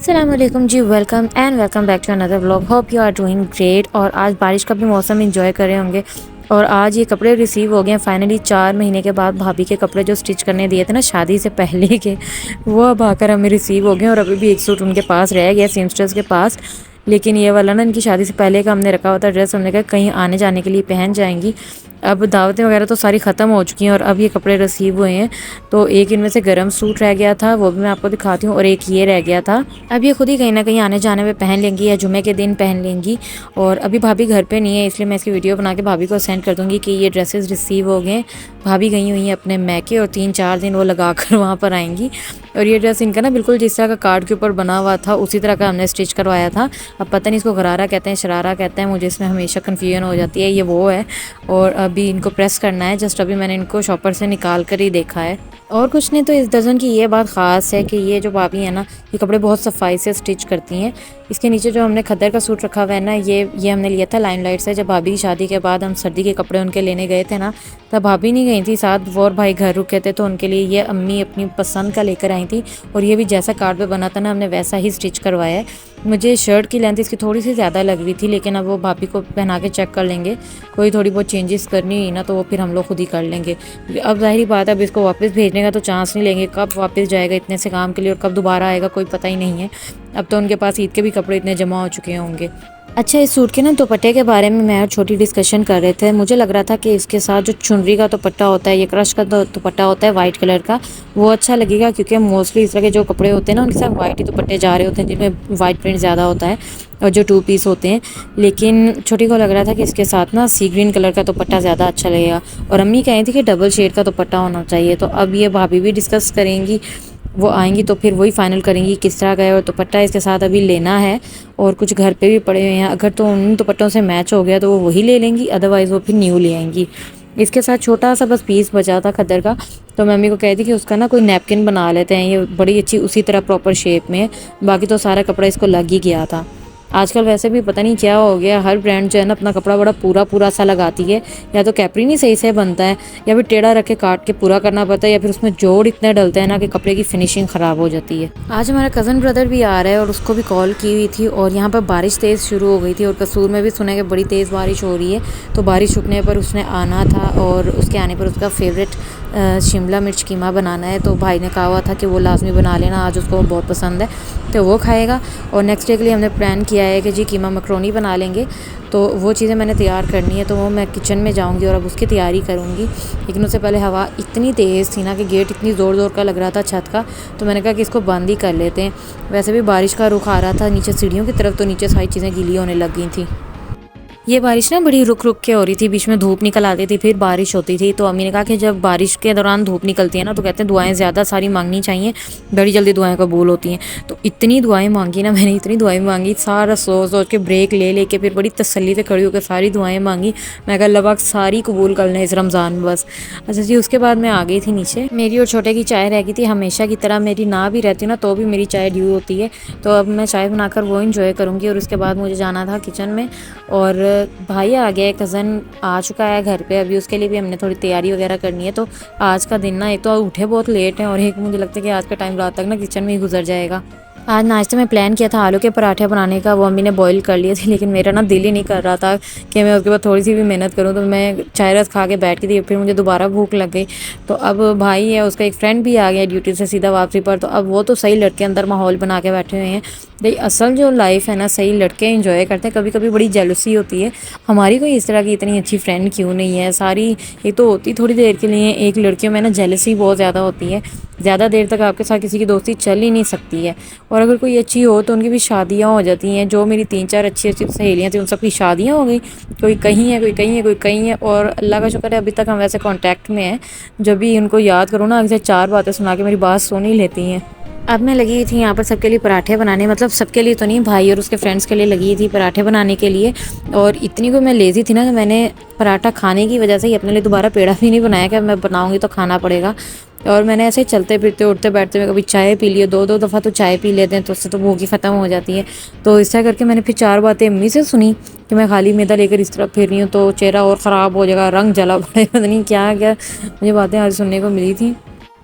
अस्सलामुअलैकुम जी, welcome back to another vlog. Hope you are doing great. और आज बारिश का भी मौसम एंजॉय कर रहे होंगे। और आज ये कपड़े रिसीव हो गए हैं फाइनली 4 महीने के बाद। भाभी के कपड़े जो स्टिच करने दिए थे ना शादी से पहले के, वो अब आकर हमें रिसीव हो गए। और अभी भी एक सूट उनके पास रह गया सीमस्टर्स के पास, लेकिन ये वाला ना इनकी शादी से पहले का हमने रखा हुआ था ड्रेस। हमने कहा कहीं आने जाने के लिए पहन जाएंगी। अब दावतें वगैरह तो सारी ख़त्म हो चुकी हैं और अब ये कपड़े रिसीव हुए हैं। तो एक इनमें से गर्म सूट रह गया था, वो भी मैं आपको दिखाती हूँ, और एक ये रह गया था। अब ये खुद ही कहीं ना कहीं आने जाने में पहन लेंगी या जुमे के दिन पहन लेंगी। और अभी भाभी घर पे नहीं है, इसलिए मैं इसकी वीडियो बना के भाभी को सेंड कर दूँगी कि ये ड्रेसेस रिसीव हो गए। भाभी गई हुई हैं अपने मैके और 3-4 दिन वो लगा कर वहाँ पर आएंगी। और ये ड्रेस इनका ना बिल्कुल जिस तरह का कार्ड के ऊपर बना हुआ था उसी तरह का हमने स्टिच करवाया था। अब पता नहीं इसको गरारा कहते हैं शरारा कहते हैं, मुझे इसमें हमेशा कन्फ्यूजन हो जाती है। ये वो है और अभी इनको प्रेस करना है। जस्ट अभी मैंने इनको शॉपर से निकाल कर ही देखा है और कुछ नहीं। तो इस डज़न की ये बात ख़ास है कि ये जो भाभी है ना, ये कपड़े बहुत सफाई से स्टिच करती हैं। इसके नीचे जो हमने खद्दर का सूट रखा हुआ है ना, ये हमने लिया था लाइमलाइट से। जब भाभी की शादी के बाद हम सर्दी के कपड़े उनके लेने गए थे ना, तब भाभी नहीं गई थी साथ, वो और भाई घर रुके थे, तो उनके लिए ये अम्मी अपनी पसंद का लेकर आई थी। और ये भी जैसा कार्ड पे बना था ना, हमने वैसा ही स्टिच करवाया है। मुझे शर्ट की लेंथ इसकी थोड़ी सी ज़्यादा लग रही थी, लेकिन अब वो भाभी को पहना के चेक कर लेंगे। कोई थोड़ी बहुत चेंजेस करनी हुई ना तो वो फिर हम लोग खुद ही कर लेंगे। अब जाहिर बात है, अब इसको वापस भेजने का तो चांस नहीं लेंगे। कब वापस जाएगा इतने से काम के लिए और कब दोबारा आएगा कोई पता ही नहीं है। अब तो उनके पास ईद के भी कपड़े इतने जमा हो चुके होंगे। अच्छा, इस सूट के ना दुपट्टे के बारे में मैं और छोटी डिस्कशन कर रहे थे। मुझे लग रहा था कि इसके साथ जो चुनरी का दुपट्टा होता है, ये क्रश का दुपट्टा होता है वाइट कलर का, वो अच्छा लगेगा। क्योंकि मोस्टली इस तरह के जो कपड़े होते हैं ना, उनके साथ वाइट ही दुपट्टे जा रहे होते हैं जिनमें वाइट प्रिंट ज़्यादा होता है और जो 2 पीस होते हैं। लेकिन छोटी को लग रहा था कि इसके साथ ना सी ग्रीन कलर का दुपट्टा ज़्यादा अच्छा लगेगा। और अम्मी कह रही थी कि डबल शेड का दुपट्टा होना चाहिए। तो अब ये भाभी भी डिस्कस करेंगी, वो आएंगी तो फिर वही फाइनल करेंगी किस तरह का है। और दुपट्टा इसके साथ अभी लेना है और कुछ घर पे भी पड़े हुए हैं। अगर तो उन दुपट्टों से मैच हो गया तो वो वही ले लेंगी, अदरवाइज़ वो फिर न्यू ले आएंगी। इसके साथ छोटा सा बस पीस बचा था खद्दर का, तो मम्मी को कहती कि उसका ना कोई नैपकिन बना लेते हैं। ये बड़ी अच्छी उसी तरह प्रॉपर शेप में है। बाकी तो सारा कपड़ा इसको लग ही गया था। आजकल वैसे भी पता नहीं क्या हो गया, हर ब्रांड जो है ना अपना कपड़ा बड़ा पूरा पूरा सा लगाती है। या तो कैपरी नहीं सही से बनता है, या फिर टेढ़ा रख के काट के पूरा करना पड़ता है, या फिर उसमें जोड़ इतने डलते हैं ना कि कपड़े की फिनिशिंग ख़राब हो जाती है। आज हमारा कज़न ब्रदर भी आ रहा है और उसको भी कॉल की हुई थी। और यहाँ पर बारिश तेज़ शुरू हो गई थी और कसूर में भी सुना कि बड़ी तेज़ बारिश हो रही है। तो बारिश रुकने पर उसने आना था और उसके आने पर उसका फेवरेट शिमला मिर्च कीमा बनाना है। तो भाई ने कहा हुआ था कि वो लाजमी बना लेना, आज उसको बहुत पसंद है तो वो खाएगा। और नेक्स्ट डे के लिए हमने प्लान किया है कि जी कीमा मकरोनी बना लेंगे। तो वो चीज़ें मैंने तैयार करनी है, तो वो मैं किचन में जाऊंगी और अब उसकी तैयारी करूंगी। लेकिन उससे पहले हवा इतनी तेज़ थी ना कि गेट इतनी ज़ोर ज़ोर का लग रहा था छत का, तो मैंने कहा कि इसको बंद ही कर लेते हैं। वैसे भी बारिश का रुख आ रहा था नीचे सीढ़ियों की तरफ, तो नीचे सारी चीज़ें गीली होने लग गई थी। ये बारिश ना बड़ी रुक रुक के हो रही थी, बीच में धूप निकल आती थी फिर बारिश होती थी। तो अम्मी ने कहा कि जब बारिश के दौरान धूप निकलती है ना, तो कहते हैं दुआएं ज़्यादा सारी मांगनी चाहिए, बड़ी जल्दी दुआएं कबूल होती हैं। तो इतनी दुआएं मांगी ना मैंने, इतनी दुआएं मांगी, सारा सोच सोच के ब्रेक ले लेके फिर बड़ी तसल्ली से खड़ी होकर सारी दुआएं मांगी। मैं कहा अल्लाह पाक सारी कबूल कर लें इस रमज़ान में बस। अच्छा जी, उसके बाद मैं आ गई थी नीचे। मेरी और छोटे की चाय रह गई थी। हमेशा की तरह मेरी ना भी रहती ना तो भी मेरी चाय ड्यू होती है, तो अब मैं चाय बनाकर वो इंजॉय करूँगी। और उसके बाद मुझे जाना था किचन में। और भाई आ गया, कज़न आ चुका है घर पे, अभी उसके लिए भी हमने थोड़ी तैयारी वगैरह करनी है। तो आज का दिन ना, एक तो उठे बहुत लेट हैं और एक मुझे लगता है कि आज का टाइम रात तक ना किचन में ही गुजर जाएगा। आज नाश्ते में प्लान किया था आलू के पराठे बनाने का, वो अम्मी ने बॉईल कर लिए थे, लेकिन मेरा ना दिल ही नहीं कर रहा था कि मैं उसके बाद थोड़ी सी भी मेहनत करूं। तो मैं चाय रस खा के बैठ गई थी, फिर मुझे दोबारा भूख लग गई। तो अब भाई है, उसका एक फ्रेंड भी आ गया ड्यूटी से सीधा वापसी पर। तो अब वो तो सही लड़के अंदर माहौल बना के बैठे हुए हैं। देखिए असल जो लाइफ है ना, सही लड़के इंजॉय करते हैं। कभी कभी बड़ी जेलसी होती है हमारी, कोई इस तरह की इतनी अच्छी फ्रेंड क्यों नहीं है सारी। एक तो होती थोड़ी देर के लिए, एक लड़कियों में ना जेलसी बहुत ज़्यादा होती है। ज़्यादा देर तक आपके साथ किसी की दोस्ती चल ही नहीं सकती है। और अगर कोई अच्छी हो तो उनकी भी शादियां हो जाती हैं। जो मेरी 3-4 अच्छी अच्छी सहेलियां थी उन सबकी शादियां हो गई। कोई कहीं है, कोई कहीं है, कोई कहीं है। और अल्लाह का शुक्र है अभी तक हम वैसे कांटेक्ट में हैं। जब भी उनको याद करो ना, अक्सर 4 बातें सुना के मेरी बात सुन ही लेती हैं। अब मैं लगी थी यहाँ पर सबके लिए पराठे बनाने, मतलब सबके लिए तो नहीं, भाई और उसके फ्रेंड्स के लिए लगी थी पराठे बनाने के लिए। और इतनी को मैं लेज़ी थी ना कि मैंने पराठा खाने की वजह से ही अपने लिए दोबारा पेड़ा भी नहीं बनाया कि मैं बनाऊँगी तो खाना पड़ेगा। और मैंने ऐसे चलते फिरते उठते बैठते हुए कभी चाय पी लिया, 2-2 दफ़ा तो चाय पी लेते हैं, तो उससे तो भूख ही ख़त्म हो जाती है। तो इस तरह करके मैंने फिर 4 बातें अम्मी से सुनी कि मैं खाली मैदा लेकर इस तरह फिर रही हूँ तो चेहरा और ख़राब हो जाएगा, रंग जला पड़ेगा, पता नहीं क्या क्या मुझे बातें आज सुनने को मिली थी।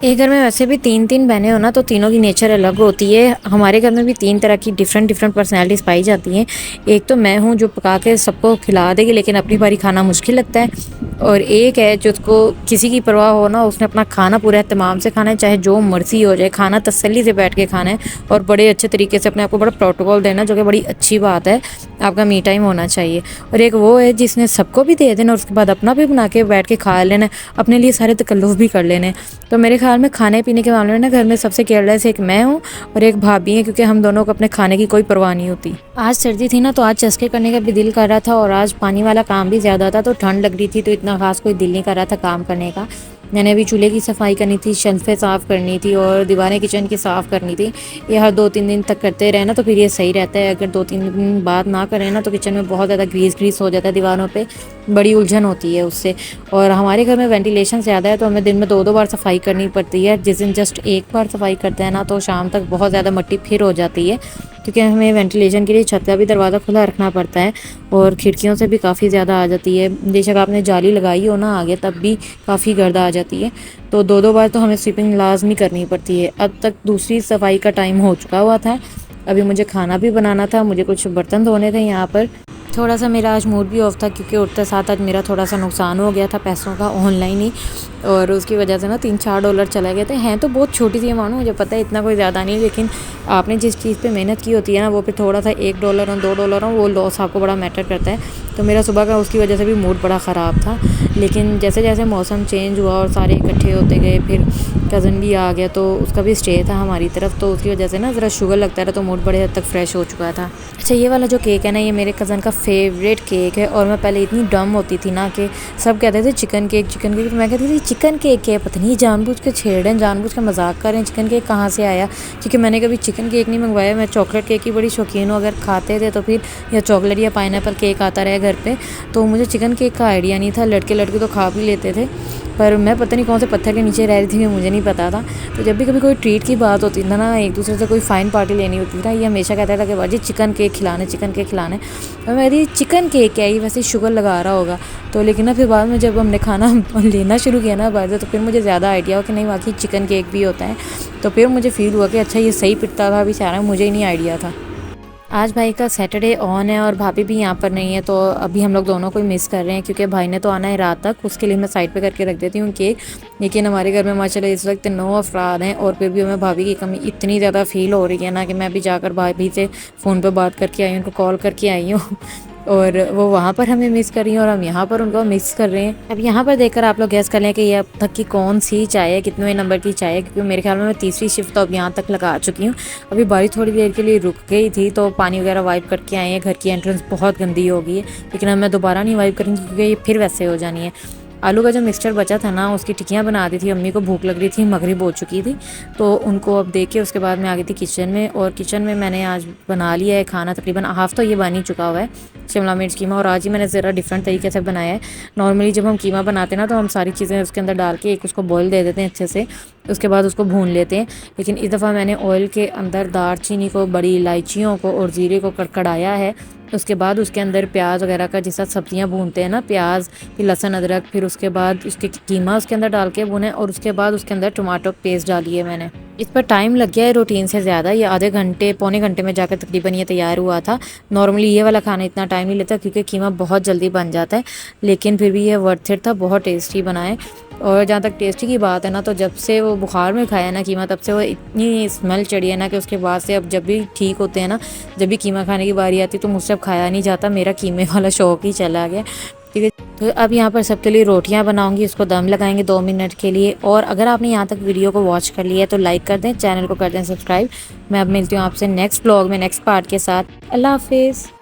एक घर में वैसे भी 3 बहनें हो ना, तो तीनों की नेचर अलग होती है। हमारे घर में भी 3 तरह की डिफरेंट पर्सनैलिटीज़ पाई जाती हैं। एक तो मैं हूँ जो पका के सबको खिला देगी, लेकिन अपनी बारी खाना मुश्किल लगता है। और एक है जिसको किसी की परवाह हो ना, उसने अपना खाना पूरे एहतमाम से खाना है, चाहे जो मर्ज़ी हो जाए, खाना तसल्ली से बैठ के खाना है और बड़े अच्छे तरीके से अपने आप को बड़ा प्रोटोकॉल देना, जो कि बड़ी अच्छी बात है। आपका मी टाइम होना चाहिए। और एक वो है जिसने सबको भी दे देना और उसके बाद अपना भी बना के बैठ के खा लेना, अपने लिए सारे तकल्लुफ़ भी कर लेने। तो मेरे ख्याल में खाने पीने के मामले में ना घर में सबसे केयरलेस एक मैं हूँ और एक भाभी है, क्योंकि हम दोनों को अपने खाने की कोई परवाह नहीं होती। आज सर्दी थी ना, तो आज चस्के करने का भी दिल कर रहा था और आज पानी वाला काम भी ज़्यादा था, तो ठंड लग रही थी, तो इतना खास कोई दिल नहीं कर रहा था काम करने का। मैंने अभी चूल्हे की सफाई करनी थी, शेल्फें साफ़ करनी थी और दीवारें किचन की साफ़ करनी थी। ये हर 2-3 दिन तक करते रहे ना तो फिर ये सही रहता है। अगर 2-3 दिन बाद ना करें ना तो किचन में बहुत ज़्यादा ग्रीस हो जाता है, दीवारों पे बड़ी उलझन होती है उससे। और हमारे घर में वेंटिलेशन ज़्यादा है, तो हमें दिन में 2-2 बार सफाई करनी पड़ती है। जिस दिन जस्ट एक बार सफाई करते हैं ना, तो शाम तक बहुत ज़्यादा मिट्टी फिर हो जाती है, क्योंकि हमें वेंटिलेशन के लिए छत का भी दरवाज़ा खुला रखना पड़ता है और खिड़कियों से भी काफ़ी ज़्यादा आ जाती है। बेशक आपने जाली लगाई हो ना आगे, तब भी काफ़ी गर्द आ जाती है। तो 2-2 बार तो हमें स्वीपिंग लाजमी करनी पड़ती है। अब तक दूसरी सफाई का टाइम हो चुका हुआ था। अभी मुझे खाना भी बनाना था, मुझे कुछ बर्तन धोने थे यहाँ पर। थोड़ा सा मेरा आज मूड भी ऑफ था, क्योंकि उठते साथ आज मेरा थोड़ा सा नुकसान हो गया था पैसों का, ऑनलाइन ही। और उसकी वजह से ना $3-4 चले गए थे। हैं तो बहुत छोटी सी अमाउंट, मुझे पता है इतना कोई ज़्यादा नहीं, लेकिन आपने जिस चीज़ पे मेहनत की होती है ना, वो फिर थोड़ा सा $1 और $2 हो, वो लॉस आपको बड़ा मैटर करता है। तो मेरा सुबह का उसकी वजह से भी मूड बड़ा ख़राब था। लेकिन जैसे जैसे मौसम चेंज हुआ और सारे इकट्ठे होते गए, फिर कज़न भी आ गया, तो उसका भी स्टे था हमारी तरफ, तो उसकी वजह से ना ज़रा शुगर लगता रहा, तो मूड बड़े हद तक फ्रेश हो चुका था। अच्छा, ये वाला जो केक है ना, ये मेरे कज़न का फेवरेट केक है। और मैं पहले इतनी डम होती थी ना कि सब कहते थे चिकन केक, तो मैं कहती थी चिकन केक है, पता नहीं जानबूझ के छेड़ रहे हैं, जानबूझ के मजाक कर रहे हैं, चिकन केक कहाँ से आया। क्योंकि मैंने कभी चिकन केक नहीं मंगवाया, मैं चॉकलेट केक की बड़ी शौकीन हूँ। अगर खाते थे तो फिर या चॉकलेट या पाइनएप्पल केक आता रहे घर पे, तो मुझे चिकन केक का आइडिया नहीं था। लड़के तो खा भी लेते थे, पर मैं पता नहीं कौन से पत्थर के नीचे रह रही थी, मुझे नहीं पता था। तो जब भी कभी कोई ट्रीट की बात होती थी ना, एक दूसरे से कोई फ़ाइन पार्टी लेनी होती थी ना, ये हमेशा कहता था कि बाजी चिकन केक खिलाने, चिकन केक खिलाने। और मैं कहती चिकन केक क्या ही, वैसे शुगर लगा रहा होगा। तो लेकिन ना फिर बाद में जब हमने खाना लेना शुरू किया ना बाहर से, तो फिर मुझे ज़्यादा आइडिया हो कि नहीं वाकई चिकन केक भी होता है। तो फिर मुझे फ़ील हुआ कि अच्छा ये सही पिटता था बेचारा, मुझे ही नहीं आइडिया था। आज भाई का सैटरडे ऑन है और भाभी भी यहाँ पर नहीं है, तो अभी हम लोग दोनों को ही मिस कर रहे हैं, क्योंकि भाई ने तो आना है रात तक। उसके लिए मैं साइड पे करके रख देती हूँ केक। लेकिन हमारे घर में माशाल्लाह इस वक्त 9 अफराद हैं और फिर भी हमें भाभी की कमी इतनी ज़्यादा फील हो रही है ना, कि मैं अभी जाकर भाभी से फ़ोन पर बात करके आई हूँ, उनको कॉल करके आई हूँ और वो वहाँ पर हमें मिस कर रही हैं और हम यहाँ पर उनको मिस कर रहे हैं। अब यहाँ पर देखकर आप लोग गैस कर लें कि ये अब तक की कौन सी चाय है, कितने नंबर की चाय है, क्योंकि मेरे ख्याल में मैं तीसरी शिफ्ट तो अब यहाँ तक लगा चुकी हूँ। अभी बारिश थोड़ी देर के लिए रुक गई थी, तो पानी वगैरह वाइप करके आए हैं। घर की एंट्रेंस बहुत गंदी हो गई है, लेकिन अब मैं दोबारा नहीं वाइप करूँगी, क्योंकि ये फिर वैसे हो जानी है। आलू का जो मिक्सचर बचा था ना, उसकी टिक्कियाँ बना दी थी। अम्मी को भूख लग रही थी, मगरिब हो चुकी थी, तो उनको अब देख के उसके बाद मैं आ गई थी किचन में। और किचन में मैंने आज बना लिया है खाना, तकरीबन हाफ़ तो ये बन ही चुका हुआ है, शिमला मिर्च कीमा। और आज ही मैंने ज़रा डिफरेंट तरीके से बनाया है। नॉर्मली जब हम कीमा बनाते हैं ना, तो हम सारी चीज़ें उसके अंदर डाल के एक उसको बॉईल दे देते हैं अच्छे से, उसके बाद उसको भून लेते हैं। लेकिन इस दफ़ा मैंने ऑयल के अंदर दालचीनी को, बड़ी इलायचियों को और ज़ीरे को कड़कड़ाया है। उसके बाद उसके अंदर प्याज वगैरह का, जिस तरह सब्जियां भूनते हैं ना, प्याज फिर लहसुन अदरक, फिर उसके बाद उसके कीमा उसके अंदर डाल के भुने और उसके बाद उसके अंदर टमाटो पेस्ट डाली है मैंने। इस पर टाइम लग गया है रूटीन से ज़्यादा, ये आधे घंटे पौने घंटे में जाकर तकरीबन ये तैयार हुआ था। नॉर्मली ये वाला खाना इतना टाइम नहीं लेता, क्योंकि कीमा बहुत जल्दी बन जाता है, लेकिन फिर भी ये वर्थ इट था, बहुत टेस्टी बना है। और जहाँ तक टेस्टी की बात है ना, तो जब से वो बुखार में खाया ना कीमा, तब से वो इतनी स्मेल चढ़ी है ना, कि उसके बाद से अब जब भी ठीक होते हैं ना, जब भी कीमा खाने की बारी आती है, तो मुझसे अब खाया नहीं जाता, मेरा कीमे वाला शौक ही चला गया। ठीक है, तो अब यहाँ पर सबके लिए रोटियाँ बनाऊंगी, उसको दम लगाएंगे 2 मिनट के लिए। और अगर आपने यहाँ तक वीडियो को वॉच कर लिया है तो लाइक कर दें, चैनल को कर दें सब्सक्राइब। मैं अब मिलती हूँ आपसे नेक्स्ट ब्लॉग में नेक्स्ट पार्ट के साथ। अल्लाह हाफिज़।